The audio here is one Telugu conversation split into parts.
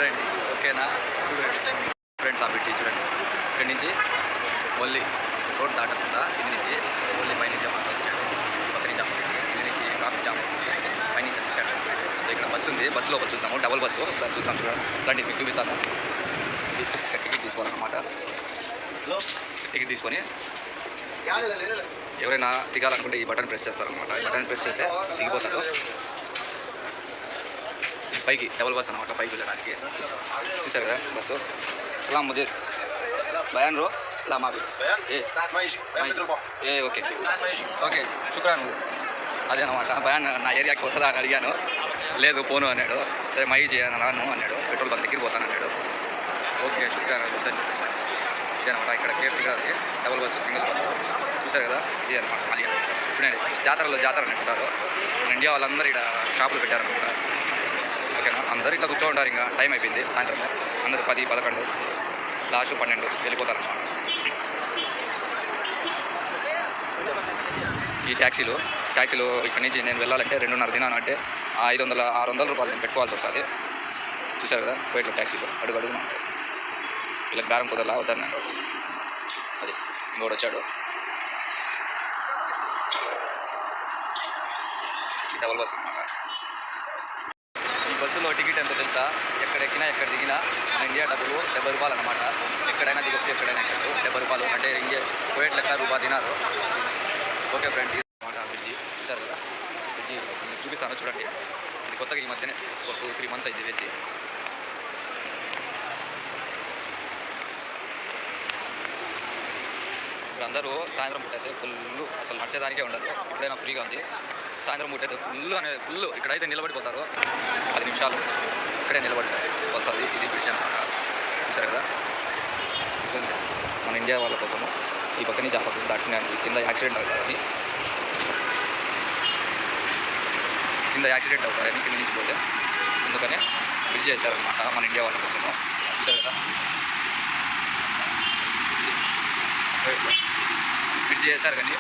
చూడండి ఓకేనా. ఫ్రెండ్స్ ఆ బ్రిడ్జి చూడండి, ఇక్కడి నుంచి మళ్ళీ రోడ్ దాటకుండా కింది నుంచి మళ్ళీ పైనుంచి వచ్చాడు, పక్క నుంచి కింది నుంచి ట్రాఫిక్ జామ్ పైనుంచి వచ్చాడు. ఇక్కడ బస్సు ఉంది, బస్సు లోపల చూసాము, డబుల్ బస్సు ఒకసారి చూసాం చూడండి. రండి మీకు చూపిస్తాను. ఇది టికెట్ తీసుకోవాలన్నమాట. టికెట్ తీసుకొని ఎవరైనా దిగాలనుకుంటే ఈ బటన్ ప్రెస్ చేస్తారనమాట. ఈ బటన్ ప్రెస్ చేస్తే దిగిపోతారు. పైకి డబుల్ బస్ అనమాట, పైకి వెళ్ళడానికి. చూసారు కదా బస్సు. సలాం ముజే బయాన్ రో లా మావి ఏ ఓకే ఓకే శుక్రాన్. అదే అనమాట బయాన్. నా ఏరియాకి వస్తుందా అని అడిగాను, లేదు పోను అన్నాడు. సరే మై చేయను రాను అన్నాడు, పెట్రోల్ బంక్ దగ్గర పోతాను అన్నాడు. ఓకే శుక్రాన్ వద్దని చెప్పేసాను. ఇదే అనమాట ఇక్కడ కేఎఫ్సీ కూడా ఉంది, డబుల్ బస్సు సింగిల్ బస్సు. చూసారు కదా ఇది అనమాట ఖాళీగా. చూడండి జాతరలో జాతర అనుకుంటారు, మన ఇండియా వాళ్ళందరూ ఇక్కడ షాపులు పెట్టారనమాట. ఓకేనా, అందరూ ఇట్లా కూర్చో ఉంటారు. ఇంకా టైం అయిపోయింది సాయంత్రం, అందరూ 10, 11 లాస్ట్ 12 వెళ్ళిపోతారన్నమాట. ఈ ట్యాక్సీలు ఇక్కడి నుంచి నేను వెళ్ళాలంటే 2.5 దినాలు అంటే 500-600 రూపాయలు నేను పెట్టుకోవాల్సి వస్తుంది. చూసారు కదా పోయేట్లు ట్యాక్సీలో అడుగున ఉంటాయి. వీళ్ళకి బేరం కుదరలా వద్దన్నాడు. అది ఇంకోటి వచ్చాడు, డబుల్ బస్ అనమాట. ఈ బస్సులో టికెట్ ఎంతో తెలుసా? ఎక్కడ ఎక్కినా ఎక్కడ దిగినా మన ఇండియా డబ్బులు 70 రూపాయలు అనమాట. ఎక్కడైనా దిగొచ్చు, ఎక్కడైనా ఎక్కచ్చు. 70 రూపాయలు అంటే ఇండియా కోయేట్ లెక్క రూపాయి తినారు. ఓకే ఫ్రెండ్స్ అనమాట బ్రిడ్జి. చూసారు కదా బ్రిడ్జి చూపిస్తాను చూడండి. ఇది కొత్తగా ఈ మధ్యనే 2-3 మంత్స్ అయింది వేసి. ఇప్పుడు అందరూ సాయంత్రం పూట అయితే ఫుల్ అసలు నడిచేదానికే ఉండదు. ఎప్పుడైనా ఫ్రీగా ఉంది. సాయంత్రం పూట అయితే ఫుల్ ఇక్కడైతే నిలబడిపోతారు 10 నిమిషాలు ఇక్కడే నిలబడి వస్తుంది. ఇది బ్రిడ్జ్ అనమాట. చూసారు కదా మన ఇండియా వాళ్ళ కోసము ఈ పక్క నుంచి ఆ పక్కన దాటినానికి కింద యాక్సిడెంట్ అవుతారని కింద నుంచి పోతే అందుకనే బ్రిడ్జ్ చేశారనమాట మన ఇండియా వాళ్ళ కోసము. చూసారు కదా బ్రిడ్జ్ చేశారు, కానీ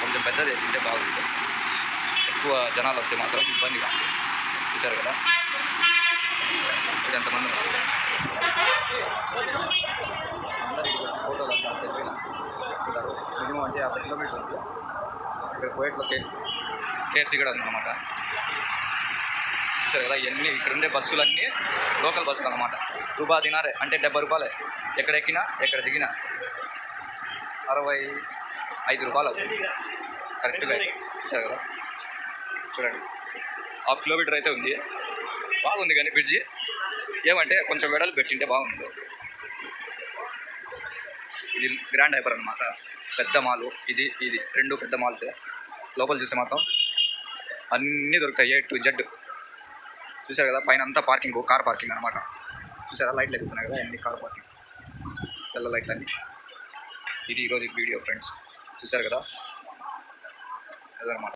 కొంచెం పెద్దది వేసింటే బాగుంటుంది. ఎక్కువ జనాలు వస్తే మాత్రం ఇబ్బందిగా ఉంది. చూసారు కదా ఇది ఎంతమంది ఉన్నారు. ఫోటోలు అంతా సెల్ఫీలు చూడారు. మినిమం అంటే 50 కిలోమీటర్లు ఉంది. ఇక్కడ కోయేట్లో కేఎఫ్సీ కూడా ఉందన్నమాట. చూసారు కదా ఇవన్నీ ఇక్కడ ఉండే బస్సులన్నీ లోకల్ బస్సులు అన్నమాట. రూపాయి దినారే అంటే 70 రూపాయలే. ఎక్కడ ఎక్కినా ఎక్కడ దిగినా 65 రూపాయలు అవుతుంది కరెక్ట్గా. చూసారు కదా చూడండి 1/2 కిలోమీటర్ అయితే ఉంది. బాగుంది కానీ బ్రిడ్జి ఏమంటే కొంచెం వెడలు పెట్టింటే బాగుంది. ఇది గ్రాండ్ హైపర్ అనమాట, పెద్ద మాలు. ఇది 2 పెద్ద మాల్సే. లోపల చూసే మాత్రం అన్నీ దొరుకుతాయి A to Z. చూసారు కదా పైన అంతా పార్కింగ్, కార్ పార్కింగ్ అనమాట. చూసారా లైట్లు ఎగుతున్నాయి కదా, అన్ని కార్ పార్కింగ్, తెల్ల లైట్లు అన్నీ. ఇది ఈరోజు వీడియో ఫ్రెండ్స్. చూసారు కదా అదనమాట.